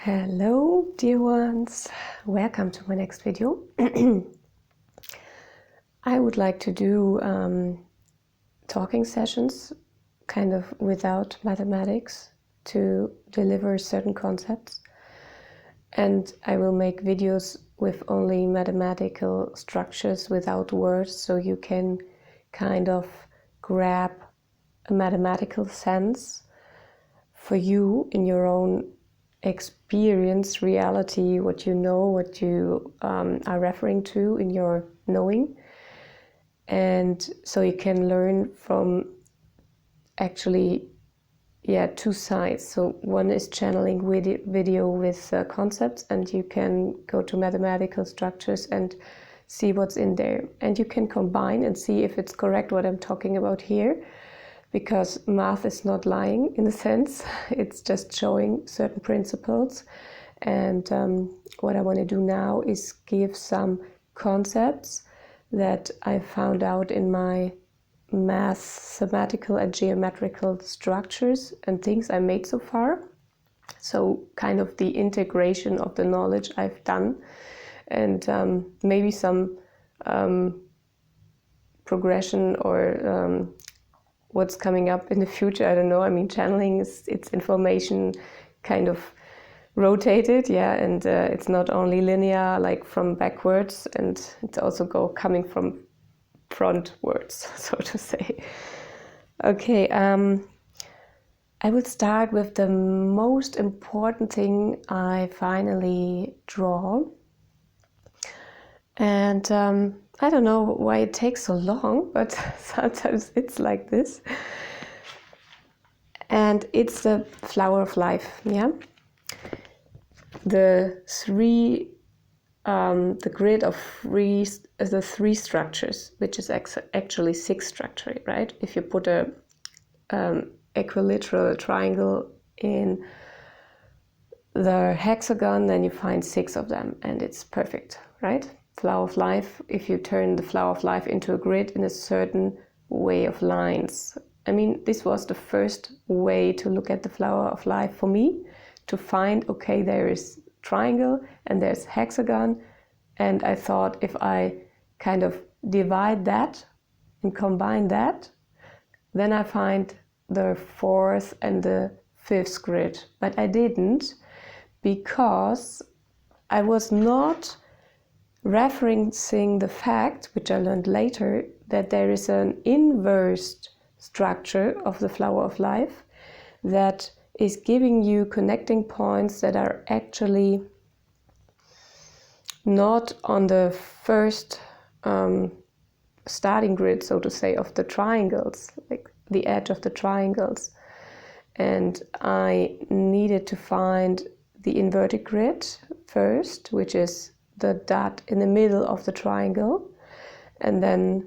Hello dear ones, welcome to my next video. I would like to do talking sessions kind of without mathematics to deliver certain concepts, and I will make videos with only mathematical structures without words, so you can kind of grab a mathematical sense for you in your own experience, reality, what you know, what you are referring to in your knowing. And so you can learn from actually two sides. So one is channeling video with concepts, and you can go to mathematical structures and see what's in there, and you can combine and see if it's correct what I'm talking about here, because math is not lying in a sense, it's just showing certain principles. And what I want to do now is give some concepts that I found out in my mathematical and geometrical structures and things I made so far. So kind of the integration of the knowledge I've done, and maybe some progression or what's coming up in the future. I don't know. I mean, channeling is it's information kind of rotated, and it's not only linear, like from backwards, and it's also coming from frontwards, so to say. Okay, I will start with the most important thing I finally draw, and I don't know why it takes so long, but sometimes it's like this. And it's the flower of life, the grid of the three structures, which is actually six structures, right? If you put a equilateral triangle in the hexagon, then you find six of them, and it's perfect, right? Flower of life, if you turn the flower of life into a grid in a certain way of lines. I mean, this was the first way to look at the flower of life for me, to find, okay, there is triangle and there's hexagon, and I thought if I kind of divide that and combine that, then I find the fourth and the fifth grid. But I didn't, because I was not referencing the fact, which I learned later, that there is an inverse structure of the flower of life that is giving you connecting points that are actually not on the first starting grid, so to say, of the triangles, like the edge of the triangles. And I needed to find the inverted grid first, which is the dot in the middle of the triangle, and then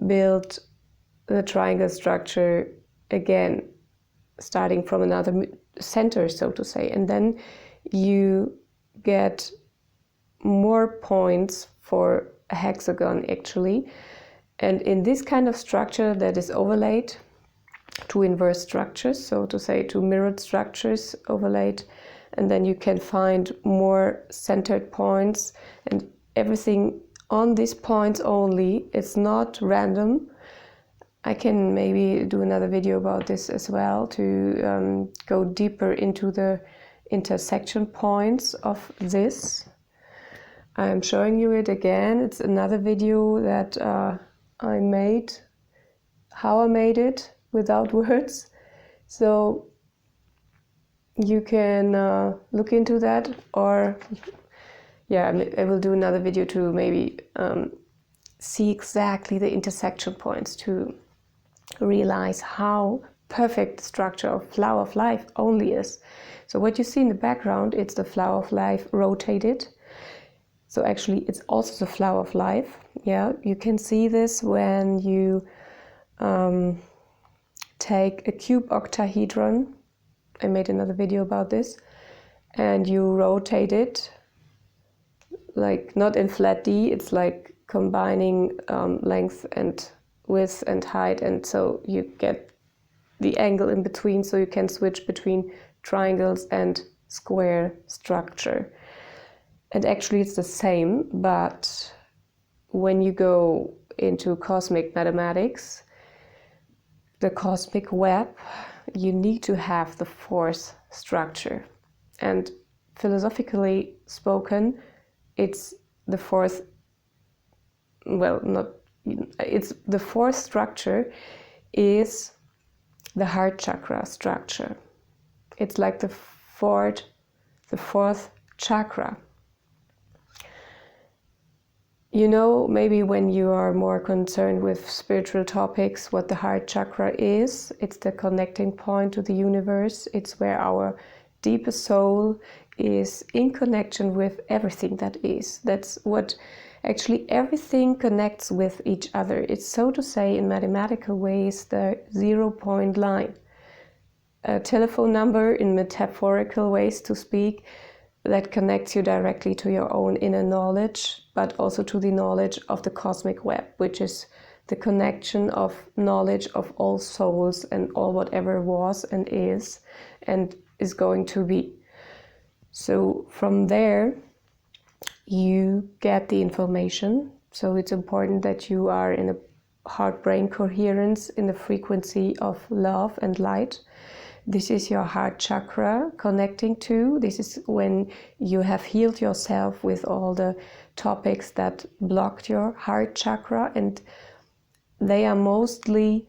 build the triangle structure again, starting from another center, so to say. And then you get more points for a hexagon, actually. And in this kind of structure that is overlaid, two inverse structures, so to say, two mirrored structures overlaid, and then you can find more centered points, and everything on these points only. It's not random. I can maybe do another video about this as well, to go deeper into the intersection points of this. I'm showing you it again. It's another video that I made, how I made it without words. So you can look into that, or I will do another video to maybe see exactly the intersection points, to realize how perfect the structure of flower of life only is. So what you see in the background, it's the flower of life rotated. So actually it's also the flower of life. You can see this when you take a cube octahedron. I made another video about this, and you rotate it, like not in flat D, it's like combining length and width and height, and so you get the angle in between, so you can switch between triangles and square structure. And actually it's the same, but when you go into cosmic mathematics, the cosmic web, you need to have the fourth structure. And philosophically spoken, it's the fourth, well, not, it's the fourth structure is the heart chakra structure. It's like the fourth chakra. You know, maybe when you are more concerned with spiritual topics, what the heart chakra is. It's the connecting point to the universe. It's where our deepest soul is in connection with everything that is. That's what actually everything connects with each other. It's, so to say, in mathematical ways, the 0 point line. A telephone number, in metaphorical ways to speak, that connects you directly to your own inner knowledge, but also to the knowledge of the cosmic web, which is the connection of knowledge of all souls and all whatever was and is going to be. So from there, you get the information. So it's important that you are in a heart-brain coherence, in the frequency of love and light. This is your heart chakra connecting to. This is when you have healed yourself with all the topics that blocked your heart chakra, and they are mostly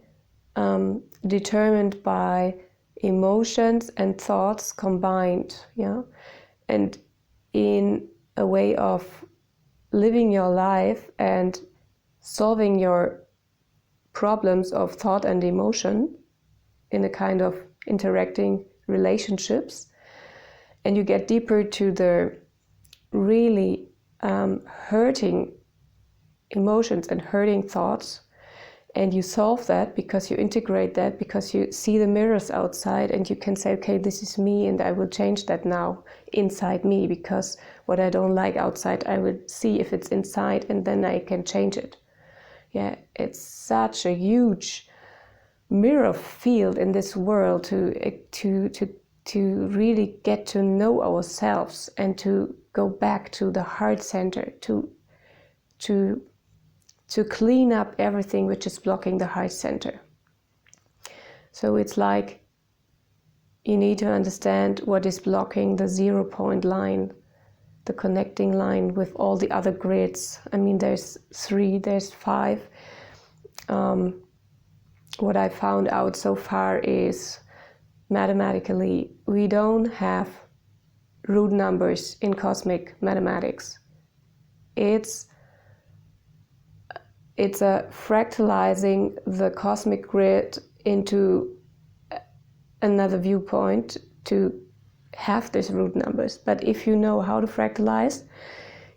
determined by emotions and thoughts combined, yeah. And in a way of living your life and solving your problems of thought and emotion in a kind of interacting relationships, and you get deeper to the really hurting emotions and hurting thoughts, and you solve that because you integrate that, because you see the mirrors outside and you can say, okay, this is me and I will change that now inside me, because what I don't like outside, I will see if it's inside and then I can change it. Yeah, it's such a huge mirror field in this world to really get to know ourselves and to go back to the heart center, to clean up everything which is blocking the heart center. So it's like you need to understand what is blocking the 0 point line, the connecting line with all the other grids. I mean, there's 3, there's 5. What I found out so far is mathematically we don't have root numbers in cosmic mathematics. It's a fractalizing the cosmic grid into another viewpoint to have these root numbers. But if you know how to fractalize,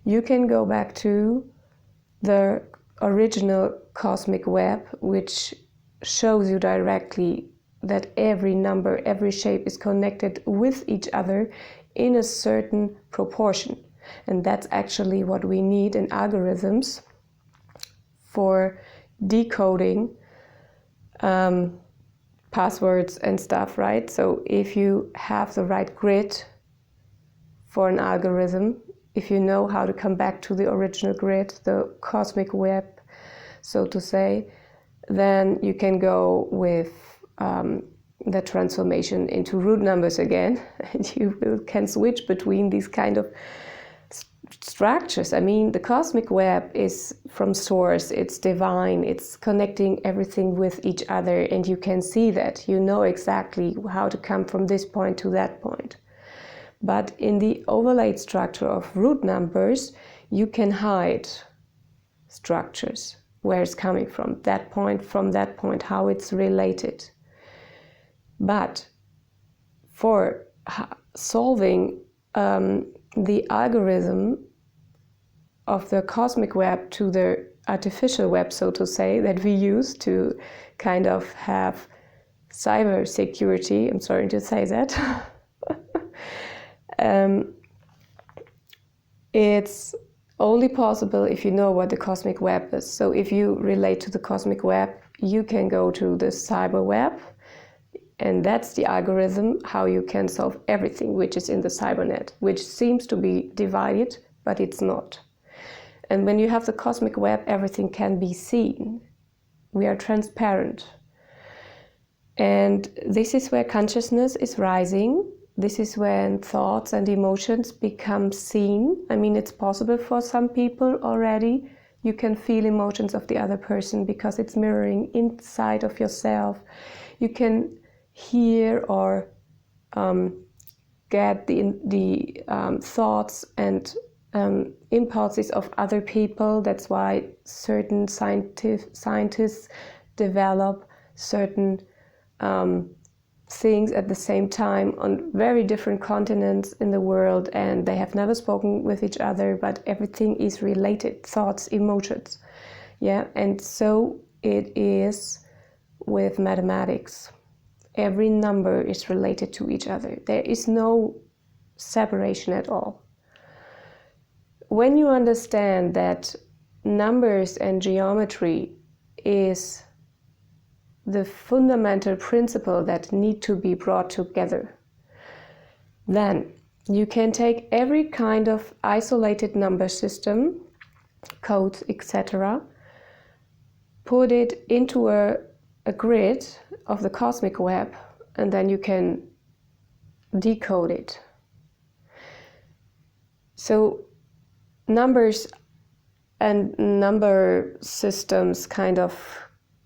you can go back to the original cosmic web, which shows you directly that every number, every shape is connected with each other in a certain proportion. And that's actually what we need in algorithms for decoding passwords and stuff, right? So if you have the right grid for an algorithm, if you know how to come back to the original grid, the cosmic web, so to say, then you can go with the transformation into root numbers again, and you can switch between these kind of structures. I mean, the cosmic web is from source, it's divine, it's connecting everything with each other, and you can see that. You know exactly how to come from this point to that point. But in the overlaid structure of root numbers, you can hide structures, where it's coming from that point, how it's related. But for solving the algorithm of the cosmic web to the artificial web, so to say, that we use to kind of have cyber security, I'm sorry to say that, it's only possible if you know what the cosmic web is. So if you relate to the cosmic web, you can go to the cyber web, And that's the algorithm how you can solve everything which is in the cybernet, which seems to be divided, but it's not. And when you have the cosmic web, everything can be seen. We are transparent. And this is where consciousness is rising. This is when thoughts and emotions become seen. I mean, it's possible for some people already. You can feel emotions of the other person because it's mirroring inside of yourself. You can hear or get the thoughts and impulses of other people. That's why certain scientists develop certain things at the same time on very different continents in the world, and they have never spoken with each other, but everything is related, thoughts, emotions. Yeah, and so it is with mathematics. Every number is related to each other. There is no separation at all. When you understand that numbers and geometry is the fundamental principle that need to be brought together, then you can take every kind of isolated number system, codes, etc., put it into a grid of the cosmic web, and then you can decode it. So numbers and number systems kind of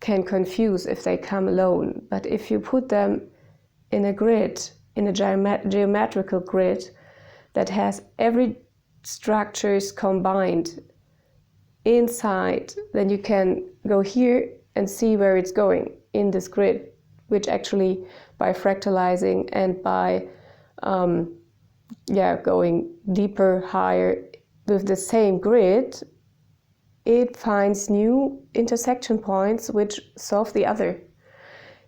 can confuse if they come alone, but if you put them in a grid, in a geometrical grid that has every structures combined inside, then you can go here and see where it's going in this grid, which actually by fractalizing and by going deeper, higher with the same grid, it finds new intersection points which solve the other.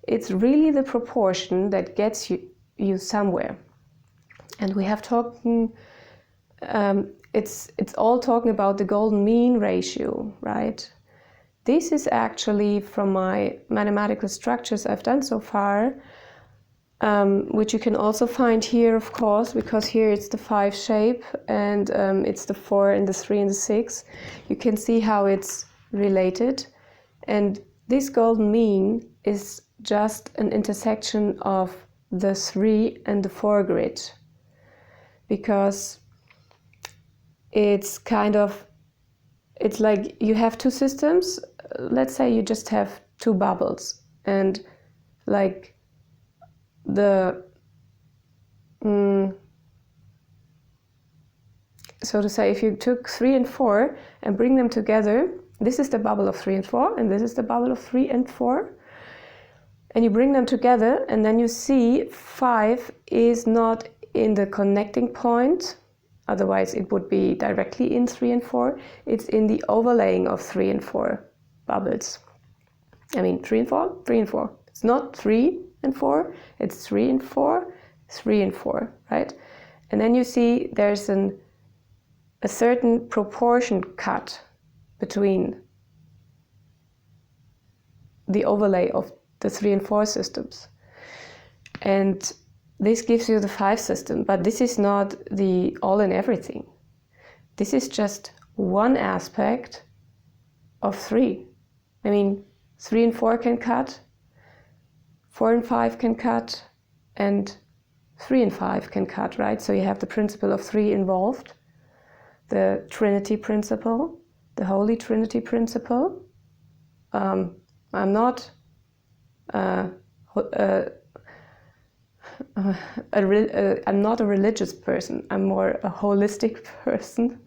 It's really the proportion that gets you somewhere. And we have talking, it's all talking about the golden mean ratio, right? This is actually from my mathematical structures I've done so far, which you can also find here, of course, because here it's the 5 shape and it's the 4 and the 3 and the 6. You can see how it's related. And this golden mean is just an intersection of the 3 and the 4 grid, because it's kind of, it's like you have two systems. Let's say you just have two bubbles, and like so to say, if you took 3 and 4 and bring them together, this is the bubble of 3 and 4, and this is the bubble of 3 and 4, and you bring them together, and then you see 5 is not in the connecting point, otherwise it would be directly in 3 and 4. It's in the overlaying of 3 and 4 bubbles. I mean 3 and 4, 3 and 4. It's not 3 and 4, it's 3 and 4, 3 and 4, right? And then you see there's a certain proportion cut between the overlay of the 3 and 4 systems. And this gives you the 5 system, but this is not the all and everything. This is just one aspect of 3. I mean, 3 and 4 can cut, 4 and 5 can cut, and 3 and 5 can cut, right? So you have the principle of 3 involved, the Trinity principle, the Holy Trinity principle. I'm not I'm not a religious person. I'm more a holistic person.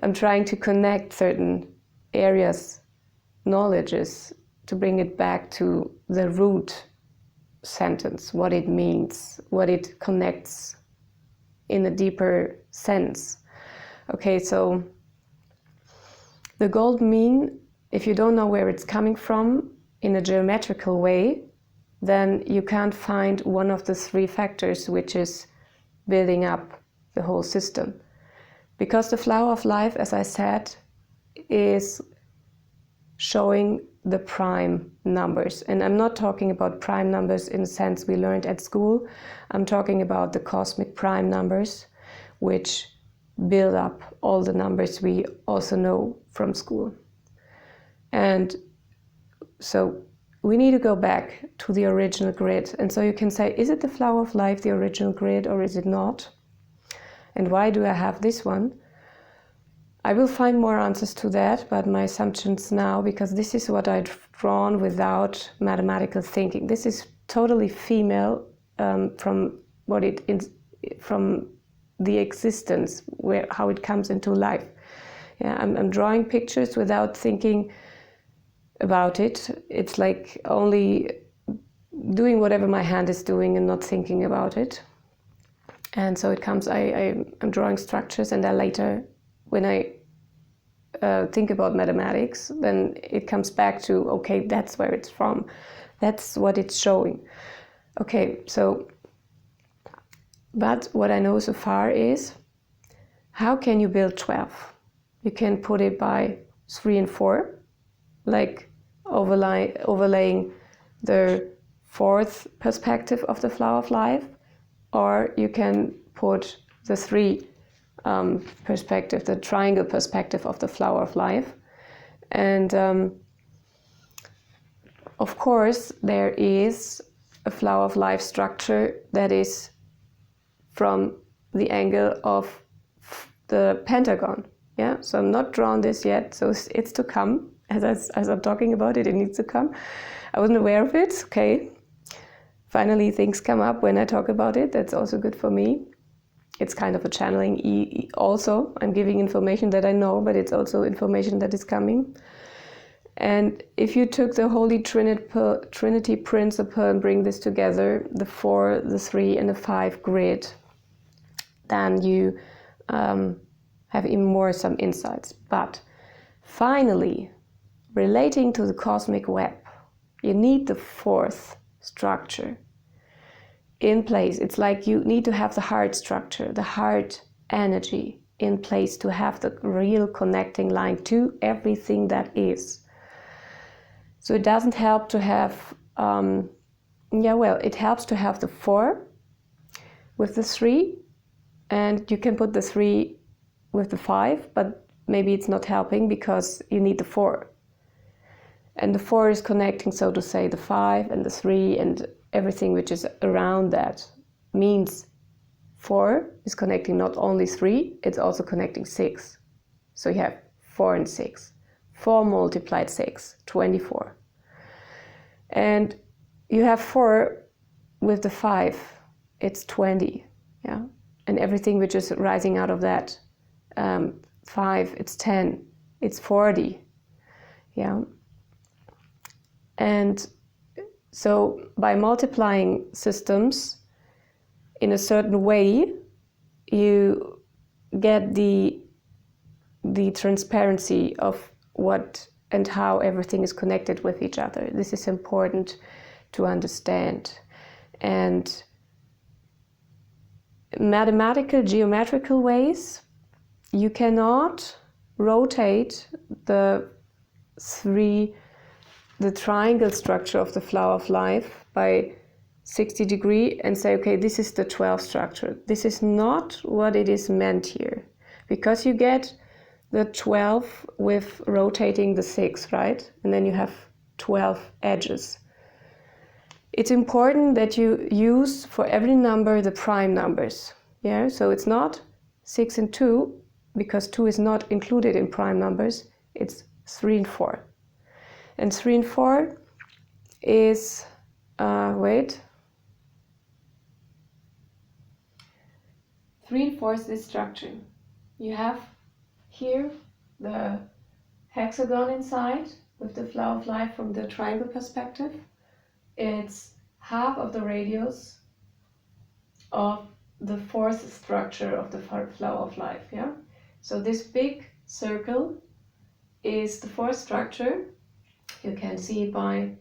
I'm trying to connect certain areas, knowledges, to bring it back to the root sentence, what it means, what it connects in a deeper sense. Okay, so the golden mean, if you don't know where it's coming from in a geometrical way, then you can't find one of the 3 factors which is building up the whole system. Because the flower of life, as I said, is showing the prime numbers. And I'm not talking about prime numbers in the sense we learned at school. I'm talking about the cosmic prime numbers, which build up all the numbers we also know from school. And so we need to go back to the original grid. And so you can say, is it the flower of life, the original grid, or is it not? And why do I have this one? I will find more answers to that, but my assumptions now, because this is what I've drawn without mathematical thinking. This is totally female from the existence, how it comes into life. Yeah, I'm drawing pictures without thinking about it. It's like only doing whatever my hand is doing and not thinking about it. And so it comes, I'm drawing structures, and then later, when I think about mathematics, then it comes back to, okay, that's where it's from. That's what it's showing. Okay, so, but what I know so far is, how can you build 12? You can put it by 3 and 4, like overlaying the fourth perspective of the flower of life, or you can put the 3 perspective, the triangle perspective of the flower of life. And of course, there is a flower of life structure that is from the angle of the pentagon. Yeah, so I'm not drawn this yet, so it's to come. As I'm talking about it, it needs to come. I wasn't aware of it. Okay, finally things come up when I talk about it. That's also good for me. It's kind of a channeling also. I'm giving information that I know, but it's also information that is coming. And if you took the Holy Trinity principle and bring this together, the 4, the 3, and the 5 grid, then you have even more some insights. But finally, relating to the cosmic web, you need the 4th structure in place. It's like you need to have the heart structure, the heart energy in place to have the real connecting line to everything that is. So it doesn't help to have, it helps to have the 4 with the 3, and you can put the 3 with the 5, but maybe it's not helping because you need the 4. And the 4 is connecting, so to say, the 5 and the 3 and everything which is around that. Means 4 is connecting not only 3, it's also connecting 6. So you have 4 and 6. 4 multiplied 6, 24. And you have 4 with the 5, it's 20. Yeah, and everything which is rising out of that, 5, it's 10, it's 40. Yeah. And so by multiplying systems in a certain way, you get the transparency of what and how everything is connected with each other. This is important to understand. And mathematical, geometrical ways, you cannot rotate the triangle structure of the flower of life by 60 degrees and say, okay, this is the 12 structure. This is not what it is meant here, because you get the 12 with rotating the 6, right? And then you have 12 edges. It's important that you use for every number the prime numbers. Yeah, so it's not 6 and 2, because 2 is not included in prime numbers. It's 3 and 4. And 3 and 4 is, 3 and 4 is this structure. You have here the hexagon inside with the flower of life from the triangle perspective. It's half of the radius of the 4th structure of the flower of life. Yeah. So this big circle is the 4th structure. You can see it by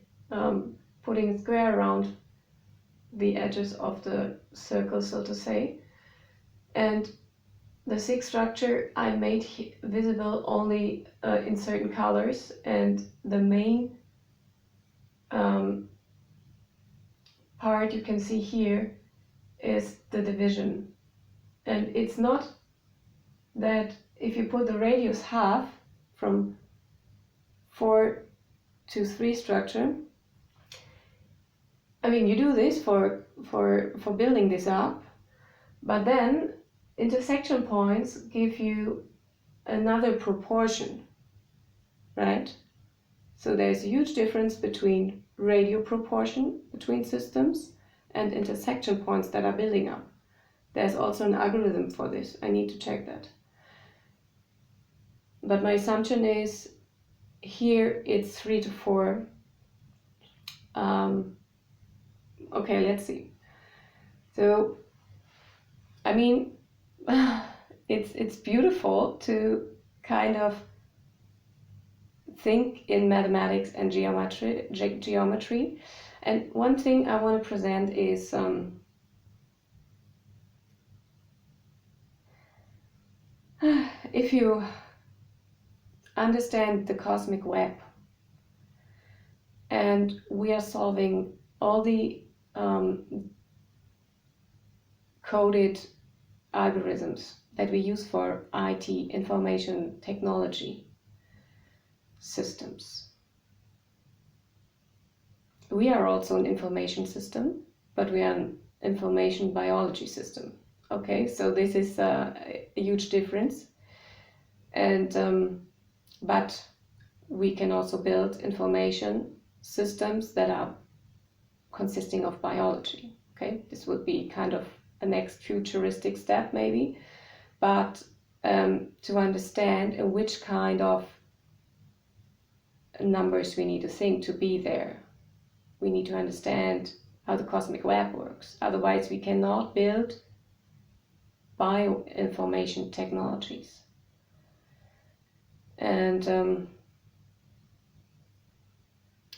putting a square around the edges of the circle, so to say. And the 6th structure I made visible only in certain colors, and the main part you can see here is the division. And it's not that if you put the radius half from 4 to 3 structure, I mean, you do this for building this up, but then intersection points give you another proportion, right? So there's a huge difference between radial proportion between systems and intersection points that are building up. There's also an algorithm for this. I need to check that. But my assumption is here it's 3 to 4. Okay, let's see. So, I mean, it's beautiful to kind of think in mathematics and geometry. And one thing I want to present is if you understand the cosmic web and we are solving all the coded algorithms that we use for IT, information technology systems. We are also an information system, but we are an information biology system. Okay, so this is a huge difference. And but we can also build information systems that are consisting of biology. Okay, this would be kind of a next futuristic step maybe, but to understand in which kind of numbers we need to think to be there, we need to understand how the cosmic web works. Otherwise we cannot build bioinformation technologies. And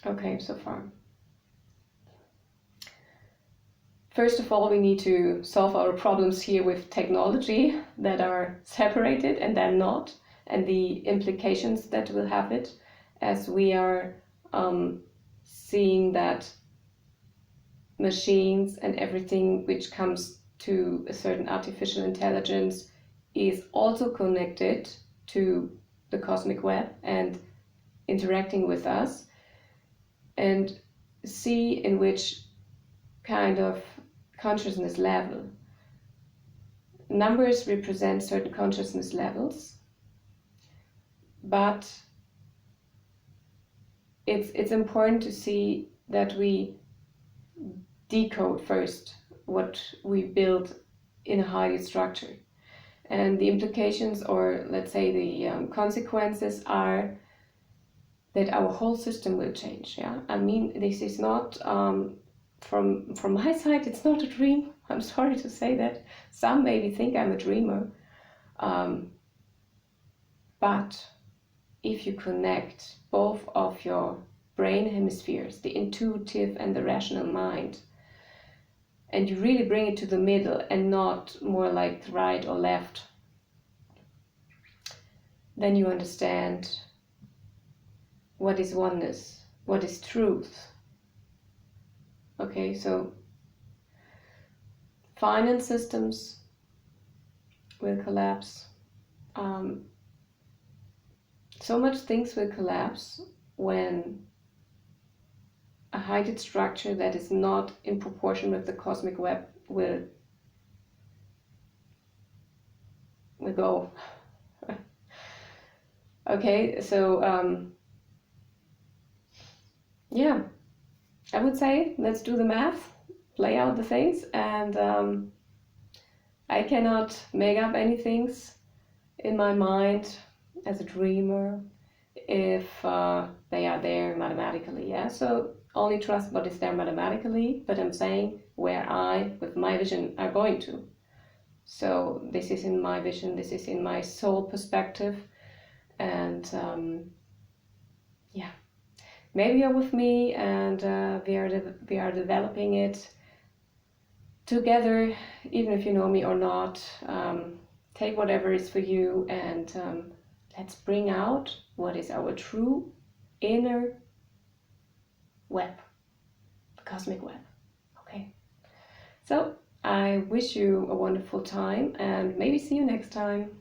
okay, so far. First of all, we need to solve our problems here with technology that are separated and then not, and the implications that will have it, as we are seeing that machines and everything which comes to a certain artificial intelligence is also connected to the cosmic web and interacting with us, and see in which kind of consciousness level. Numbers represent certain consciousness levels, but it's important to see that we decode first what we build in a higher structure. And the implications, or let's say the consequences, are that our whole system will change. Yeah, I mean, this is not from my side, it's not a dream. I'm sorry to say that. Some maybe think I'm a dreamer, but if you connect both of your brain hemispheres, the intuitive and the rational mind, and you really bring it to the middle and not more like right or left, then you understand what is oneness, what is truth. Okay, so finance systems will collapse. So much things will collapse when a heightened structure that is not in proportion with the cosmic web will go. Okay, so yeah, I would say let's do the math, play out the things, and I cannot make up any things in my mind as a dreamer if they are there mathematically. Yeah, so only trust what is there mathematically, but I'm saying where I, with my vision, are going to. So this is in my vision, this is in my soul perspective, and yeah, maybe you're with me, and we are developing it together, even if you know me or not. Take whatever is for you, and let's bring out what is our true inner web. cosmic web. Okay, so I wish you a wonderful time and maybe see you next time.